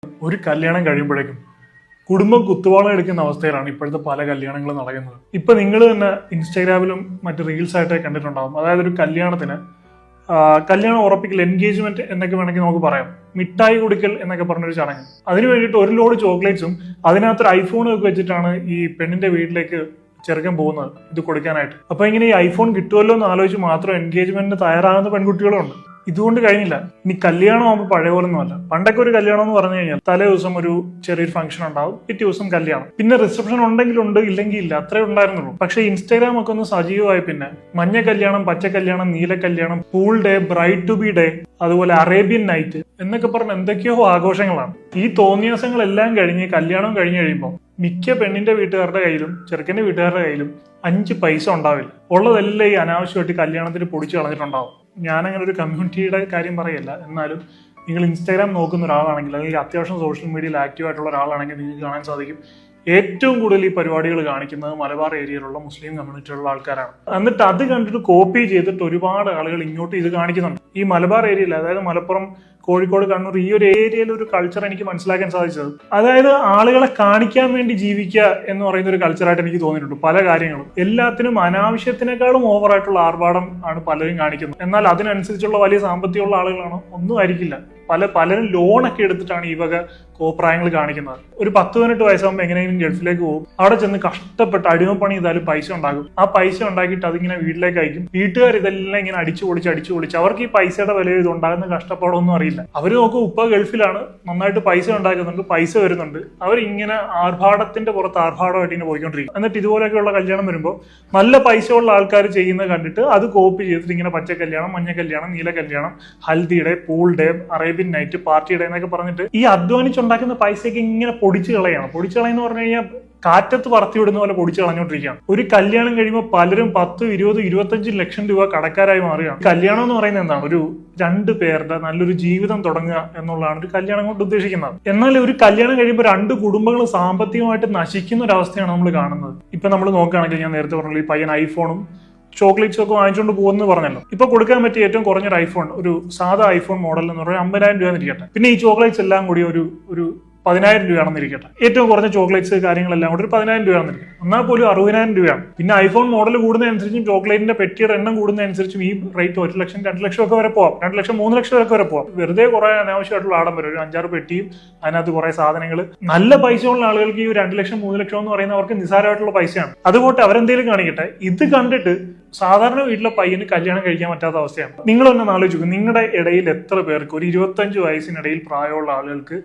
ഒരു കല്യാണം കഴിയുമ്പോഴേക്കും കുടുംബം കുത്തുവാളം എടുക്കുന്ന അവസ്ഥയിലാണ് ഇപ്പോഴത്തെ പല കല്യാണങ്ങളും നടക്കുന്നത്. ഇപ്പൊ നിങ്ങൾ തന്നെ ഇൻസ്റ്റാഗ്രാമിലും മറ്റ് റീൽസ് ആയിട്ട് കണ്ടിട്ടുണ്ടാകും. അതായത് ഒരു കല്യാണത്തിന് കല്യാണം ഉറപ്പിക്കൽ, എൻഗേജ്മെന്റ് എന്നൊക്കെ വേണമെങ്കിൽ നമുക്ക് പറയാം, മിഠായി കൊടുക്കൽ എന്നൊക്കെ പറഞ്ഞൊരു ചടങ്ങ്. അതിന് വേണ്ടിയിട്ട് ഒരു ലോഡ് ചോക്ലേറ്റ്സും അതിനകത്തൊരു ഐഫോണും ഒക്കെ വെച്ചിട്ടാണ് ഈ പെണ്ണിന്റെ വീട്ടിലേക്ക് ചെറുക്കൻ പോകുന്നത് ഇത് കൊടുക്കാനായിട്ട്. അപ്പൊ ഇങ്ങനെ ഈ ഐഫോൺ കിട്ടുമല്ലോ എന്ന് ആലോചിച്ച് മാത്രം എൻഗേജ്മെന്റിന് തയ്യാറാകുന്ന പെൺകുട്ടികളും ഉണ്ട്. ഇതുകൊണ്ട് കഴിഞ്ഞില്ല. ഇനി കല്യാണം ആകുമ്പോൾ പഴയ പോലെ ഒന്നുമല്ല. പണ്ടൊക്കെ ഒരു കല്യാണം എന്ന് പറഞ്ഞു കഴിഞ്ഞാൽ തലേ ദിവസം ഒരു ചെറിയൊരു ഫംഗ്ഷൻ ഉണ്ടാവും, പിറ്റേ ദിവസം കല്യാണം, പിന്നെ റിസപ്ഷൻ ഉണ്ടെങ്കിലുണ്ട്, ഇല്ലെങ്കിൽ ഇല്ല, അത്രേ ഉണ്ടായിരുന്നുള്ളൂ. പക്ഷേ ഇൻസ്റ്റാഗ്രാം ഒക്കെ ഒന്ന് സജീവമായി പിന്നെ മഞ്ഞ കല്യാണം, പച്ച കല്യാണം, നീല കല്യാണം, pool day, bride to be day, അതുപോലെ അറേബ്യൻ നൈറ്റ് എന്നൊക്കെ പറഞ്ഞ എന്തൊക്കെയോ ആഘോഷങ്ങളാണ്. ഈ തോന്നിയാസങ്ങളെല്ലാം കഴിഞ്ഞ് കല്യാണം കഴിഞ്ഞ് കഴിയുമ്പോൾ മിക്ക പെണ്ണിന്റെ വീട്ടുകാരുടെ കയ്യിലും ചെറുക്കന്റെ വീട്ടുകാരുടെ കയ്യിലും 5 പൈസ ഉണ്ടാവില്ല. ഉള്ളതെല്ലാം ഈ അനാവശ്യമായിട്ട് കല്യാണത്തിന് പൊടിച്ചു കളഞ്ഞിട്ടുണ്ടാവും. ഞാനങ്ങനെ ഒരു കമ്മ്യൂണിറ്റിയുടെ കാര്യം പറയല്ല, എന്നാലും നിങ്ങൾ ഇൻസ്റ്റാഗ്രാം നോക്കുന്ന ഒരാളാണെങ്കിൽ, അല്ലെങ്കിൽ അത്യാവശ്യം സോഷ്യൽ മീഡിയയിൽ ആക്റ്റീവ് ആയിട്ടുള്ള ഒരാളാണെങ്കിൽ നിങ്ങൾക്ക് കാണാൻ സാധിക്കും ഏറ്റവും കൂടുതൽ ഈ പരിപാടികൾ കാണിക്കുന്നത് മലബാർ ഏരിയയിലുള്ള മുസ്ലിം കമ്മ്യൂണിറ്റിയിലുള്ള ആൾക്കാരാണ്. എന്നിട്ട് അത് കണ്ടിട്ട് കോപ്പി ചെയ്തിട്ട് ഒരുപാട് ആളുകൾ ഇങ്ങോട്ട് ഇത് കാണിക്കുന്നുണ്ട്. ഈ മലബാർ ഏരിയയിൽ, അതായത് മലപ്പുറം, കോഴിക്കോട്, കണ്ണൂർ, ഈ ഒരു ഏരിയയിൽ ഒരു കൾച്ചർ എനിക്ക് മനസ്സിലാക്കാൻ സാധിച്ചത്, അതായത് ആളുകളെ കാണിക്കാൻ വേണ്ടി ജീവിക്കുക എന്ന് പറയുന്ന ഒരു കൾച്ചറായിട്ട് എനിക്ക് തോന്നിയിട്ടുണ്ട്. പല കാര്യങ്ങളും എല്ലാത്തിനും അനാവശ്യത്തിനേക്കാളും ഓവറായിട്ടുള്ള ആർഭാടം ആണ് പലരും കാണിക്കുന്നത്. എന്നാൽ അതിനനുസരിച്ചുള്ള വലിയ സാമ്പത്തികമുള്ള ആളുകളാണോ? ഒന്നും ആയിരിക്കില്ല. പലരും ലോണൊക്കെ എടുത്തിട്ടാണ് ഈ വക കോപ്രായങ്ങൾ കാണിക്കുന്നത്. ഒരു 10-18 വയസ്സാകുമ്പോൾ എങ്ങനെയെങ്കിലും ഗൾഫിലേക്ക് പോകും, അവിടെ ചെന്ന് കഷ്ടപ്പെട്ട് അടിമപ്പണി ചെയ്താലും പൈസ ഉണ്ടാകും. ആ പൈസ ഉണ്ടാക്കിയിട്ട് അതിങ്ങനെ വീട്ടിലേക്ക് അയക്കും. വീട്ടുകാർ ഇതെല്ലാം ഇങ്ങനെ അടിച്ചു പൊളിച്ച് അവർക്ക് ഈ പൈസയുടെ വില ഇതുണ്ടാകുന്ന കഷ്ടപ്പാടൊന്നും അറിയില്ല. അവർ നോക്കും, ഉപ്പ ഗൾഫിലാണ്, നന്നായിട്ട് പൈസ ഉണ്ടാക്കുന്നുണ്ട്, പൈസ വരുന്നുണ്ട്, അവരിങ്ങനെ ആർഭാടത്തിന്റെ പുറത്ത് ആർഭാടമായിട്ട് ഇങ്ങനെ പോയിക്കൊണ്ടിരിക്കും. എന്നിട്ട് ഇതുപോലെയൊക്കെയുള്ള കല്യാണം വരുമ്പോൾ നല്ല പൈസ ഉള്ള ആൾക്കാർ ചെയ്യുന്നത് കണ്ടിട്ട് അത് കോപ്പി ചെയ്തിട്ട് ഇങ്ങനെ പച്ച കല്യാണം, മഞ്ഞ കല്യാണം, നീല കല്യാണം, haldi day, pool day, Arabian night, party day എന്നൊക്കെ പറഞ്ഞിട്ട് ഈ അധ്വാനിച്ചുണ്ടാക്കുന്ന പൈസയൊക്കെ ഇങ്ങനെ പൊടിച്ചു കളയാണ്. പൊടിച്ചു കളയെന്ന് പറഞ്ഞു കഴിഞ്ഞാൽ കാറ്റത്ത് പറത്തി വിടുന്ന പോലെ പൊടിച്ചു കളഞ്ഞോണ്ടിരിക്കുകയാണ്. ഒരു കല്യാണം കഴിയുമ്പോൾ പലരും 10, 20, 25 ലക്ഷം രൂപ കടക്കാരായി മാറുകയാണ്. കല്യാണം എന്ന് പറയുന്നത് എന്താണ്? ഒരു 2 പേരുടെ നല്ലൊരു ജീവിതം തുടങ്ങുക എന്നുള്ളതാണ് ഒരു കല്യാണം കൊണ്ട് ഉദ്ദേശിക്കുന്നത്. എന്നാൽ ഒരു കല്യാണം കഴിയുമ്പോൾ 2 കുടുംബങ്ങൾ സാമ്പത്തികമായിട്ട് നശിക്കുന്ന ഒരു അവസ്ഥയാണ് നമ്മൾ കാണുന്നത്. ഇപ്പൊ നമ്മൾ നോക്കുകയാണെങ്കിൽ, ഞാൻ നേരത്തെ പറഞ്ഞല്ലോ, ഈ പയ്യൻ ഐഫോണും ചോക്ലേറ്റ്സ് ഒക്കെ വാങ്ങിച്ചുകൊണ്ട് പോകുമെന്ന് പറഞ്ഞല്ലോ. ഇപ്പൊ കൊടുക്കാൻ പറ്റിയ ഏറ്റവും കുറഞ്ഞൊരു ഐഫോൺ, ഒരു സാധാ ഐഫോൺ മോഡൽ എന്ന് പറഞ്ഞാൽ 50,000 രൂപ എന്നിരിക്കട്ടെ. പിന്നെ ഈ ചോക്ലേറ്റ്സ് എല്ലാം കൂടി ഒരു 10,000 രൂപയാണെന്നിരിക്കട്ടെ. ഏറ്റവും കുറഞ്ഞ ചോക്ലേറ്റ്സ് കാര്യങ്ങളെല്ലാം കൂടി ഒരു 10,000 രൂപയാണെന്നിരിക്കും. എന്നാൽ പോലും 60,000 രൂപയാണ്. പിന്നെ ഐഫോൺ മോഡൽ കൂടുന്നതനുസരിച്ചും ചോക്ലേറ്റിന്റെ പെട്ടിയുടെ എണ്ണം കൂടുന്നതനുസരിച്ചും ഈ റേറ്റ് 1 ലക്ഷം, 2 ലക്ഷം ഒക്കെ വരെ പോവാം. 2 ലക്ഷം, 3 ലക്ഷം വരെ പോവാം. വെറുതെ കുറെ അനാവശ്യമായിട്ടുള്ള ആഡംബരം, ഒരു 5-6 പെട്ടിയും അതിനകത്ത് കുറെ സാധനങ്ങൾ. നല്ല പൈസയുള്ള ആളുകൾക്ക് ഈ 2 ലക്ഷം, 3 ലക്ഷം എന്ന് പറയുന്നത് അവർക്ക് നിസ്സാരമായിട്ടുള്ള പൈസയാണ്. അതുകൊണ്ട് അവരെന്തെങ്കിലും കാണിക്കട്ടെ. ഇത് കണ്ടിട്ട് സാധാരണ വീട്ടിലെ പയ്യന് കല്യാണം കഴിക്കാൻ പറ്റാത്ത അവസ്ഥയാണ്. നിങ്ങളൊന്ന് ആലോചിച്ചു, നിങ്ങളുടെ ഇടയിൽ എത്ര പേർക്ക്, ഒരു 25 വയസ്സിനിടയിൽ പ്രായമുള്ള ആളുകൾക്ക്